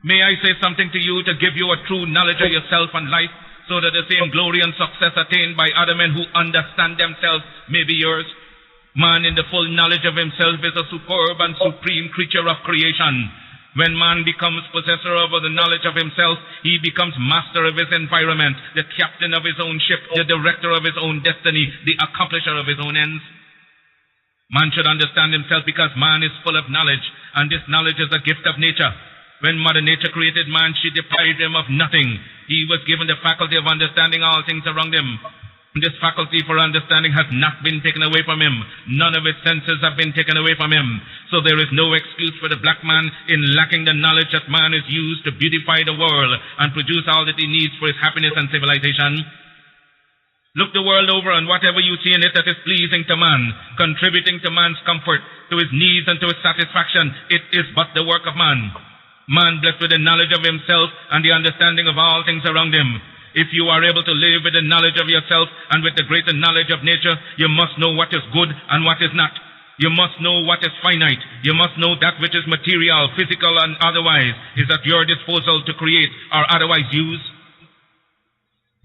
May I say something to you to give you a true knowledge of yourself and life, so that the same glory and success attained by other men who understand themselves may be yours? Man in the full knowledge of himself is a superb and supreme creature of creation. When man becomes possessor over the knowledge of himself, he becomes master of his environment, the captain of his own ship, the director of his own destiny, the accomplisher of his own ends. Man should understand himself because man is full of knowledge, and this knowledge is a gift of nature. When Mother Nature created man, she deprived him of nothing. He was given the faculty of understanding all things around him. This faculty for understanding has not been taken away from him. None of his senses have been taken away from him. So there is no excuse for the black man in lacking the knowledge that man is used to beautify the world and produce all that he needs for his happiness and civilization. Look the world over, and whatever you see in it that is pleasing to man, contributing to man's comfort, to his needs and to his satisfaction, it is but the work of man. Man blessed with the knowledge of himself and the understanding of all things around him. If you are able to live with the knowledge of yourself and with the greater knowledge of nature, you must know what is good and what is not. You must know what is finite. You must know that which is material, physical, and otherwise is at your disposal to create or otherwise use.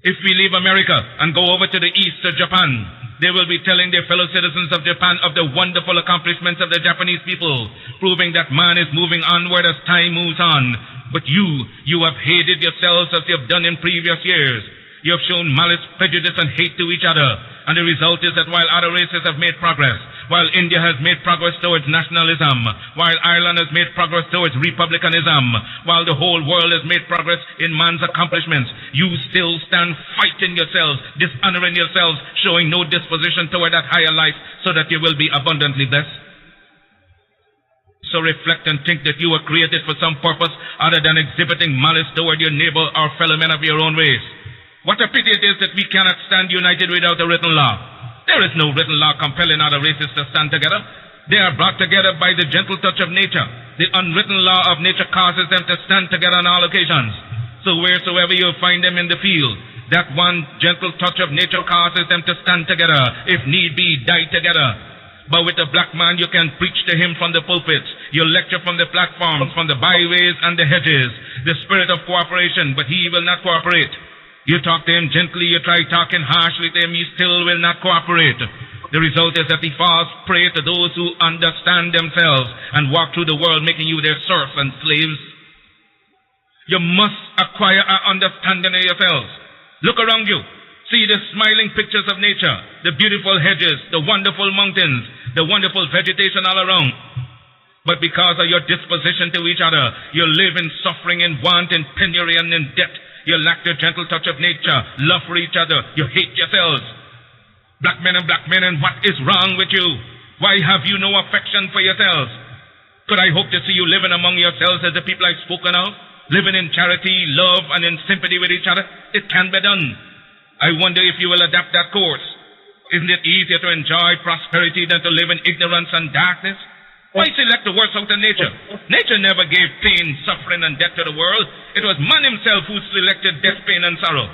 If we leave America and go over to the east to Japan, they will be telling their fellow citizens of Japan of the wonderful accomplishments of the Japanese people, proving that man is moving onward as time moves on. But you have hated yourselves as you have done in previous years. You have shown malice, prejudice, and hate to each other. And the result is that while other races have made progress, while India has made progress towards nationalism, while Ireland has made progress towards republicanism, while the whole world has made progress in man's accomplishments, you still stand fighting yourselves, dishonoring yourselves, showing no disposition toward that higher life so that you will be abundantly blessed. So reflect and think that you were created for some purpose other than exhibiting malice toward your neighbor or fellow men of your own race. What a pity it is that we cannot stand united without a written law. There is no written law compelling other races to stand together. They are brought together by the gentle touch of nature. The unwritten law of nature causes them to stand together on all occasions. So wheresoever you find them in the field, that one gentle touch of nature causes them to stand together, if need be, die together. But with the black man, you can preach to him from the pulpits. You lecture from the platforms, from the byways and the hedges. The spirit of cooperation, but he will not cooperate. You talk to him gently, you try talking harshly to him, he still will not cooperate. The result is that he falls prey to those who understand themselves and walk through the world making you their serfs and slaves. You must acquire an understanding of yourselves. Look around you. See the smiling pictures of nature, the beautiful hedges, the wonderful mountains, the wonderful vegetation all around. But because of your disposition to each other, you live in suffering, in want, in penury, and in debt. You lack the gentle touch of nature, love for each other. You hate yourselves. Black men, and what is wrong with you? Why have you no affection for yourselves? Could I hope to see you living among yourselves as the people I've spoken of? Living in charity, love, and in sympathy with each other? It can be done. I wonder if you will adapt that course. Isn't it easier to enjoy prosperity than to live in ignorance and darkness? Why select the worst out of nature? Nature never gave pain, suffering, and death to the world. It was man himself who selected death, pain, and sorrow.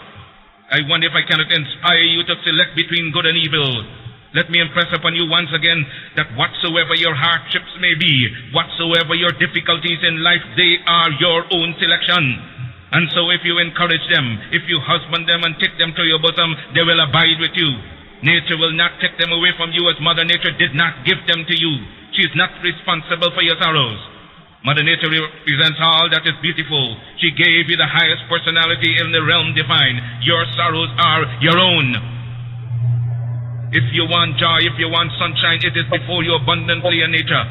I wonder if I cannot inspire you to select between good and evil. Let me impress upon you once again that whatsoever your hardships may be, whatsoever your difficulties in life, they are your own selection. And so if you encourage them, if you husband them and take them to your bosom, they will abide with you. Nature will not take them away from you as Mother Nature did not give them to you. She is not responsible for your sorrows. Mother Nature represents all that is beautiful. She gave you the highest personality in the realm divine. Your sorrows are your own. If you want joy, if you want sunshine, it is before you abundantly in nature.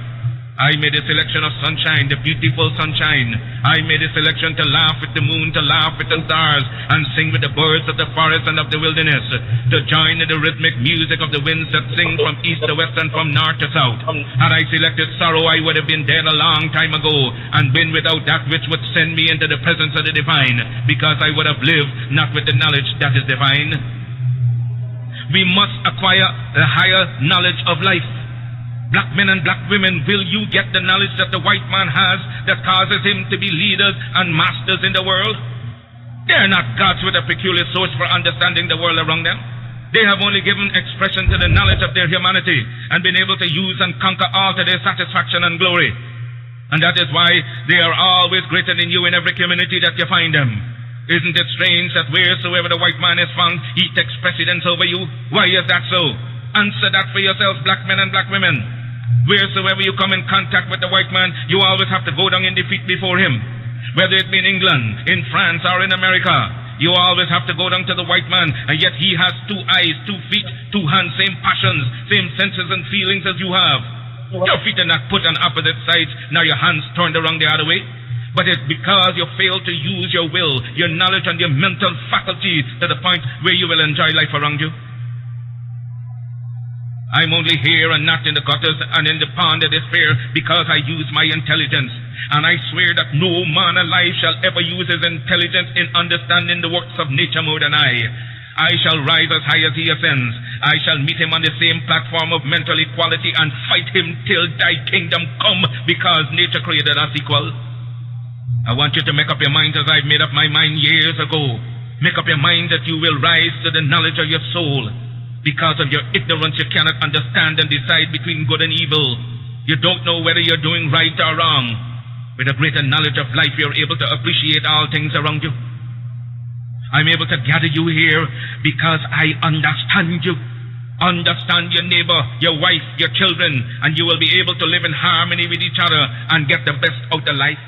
I made a selection of sunshine, the beautiful sunshine. I made a selection to laugh with the moon, to laugh with the stars, and sing with the birds of the forest and of the wilderness, to join in the rhythmic music of the winds that sing from east to west and from north to south. Had I selected sorrow, I would have been dead a long time ago, and been without that which would send me into the presence of the divine, because I would have lived not with the knowledge that is divine. We must acquire the higher knowledge of life. Black men and black women, will you get the knowledge that the white man has that causes him to be leaders and masters in the world? They are not gods with a peculiar source for understanding the world around them. They have only given expression to the knowledge of their humanity and been able to use and conquer all to their satisfaction and glory. And that is why they are always greater than you in every community that you find them. Isn't it strange that wheresoever the white man is found, he takes precedence over you? Why is that so? Answer that for yourselves, black men and black women. Wheresoever you come in contact with the white man, you always have to go down in defeat before him. Whether it be in England, in France, or in America, you always have to go down to the white man, and yet he has 2 eyes, 2 feet, 2 hands, same passions, same senses and feelings as you have. Your feet are not put on opposite sides, now your hands turned around the other way. But it's because you fail to use your will, your knowledge, and your mental faculties to the point where you will enjoy life around you. I'm only here and not in the gutters and in the pond of despair because I use my intelligence. And I swear that no man alive shall ever use his intelligence in understanding the works of nature more than I. I shall rise as high as he ascends. I shall meet him on the same platform of mental equality and fight him till thy kingdom come, because nature created us equal. I want you to make up your mind as I've made up my mind years ago. Make up your mind that you will rise to the knowledge of your soul. Because of your ignorance, you cannot understand and decide between good and evil. You don't know whether you're doing right or wrong. With a greater knowledge of life, you're able to appreciate all things around you. I'm able to gather you here because I understand you. Understand your neighbor, your wife, your children, and you will be able to live in harmony with each other and get the best out of life.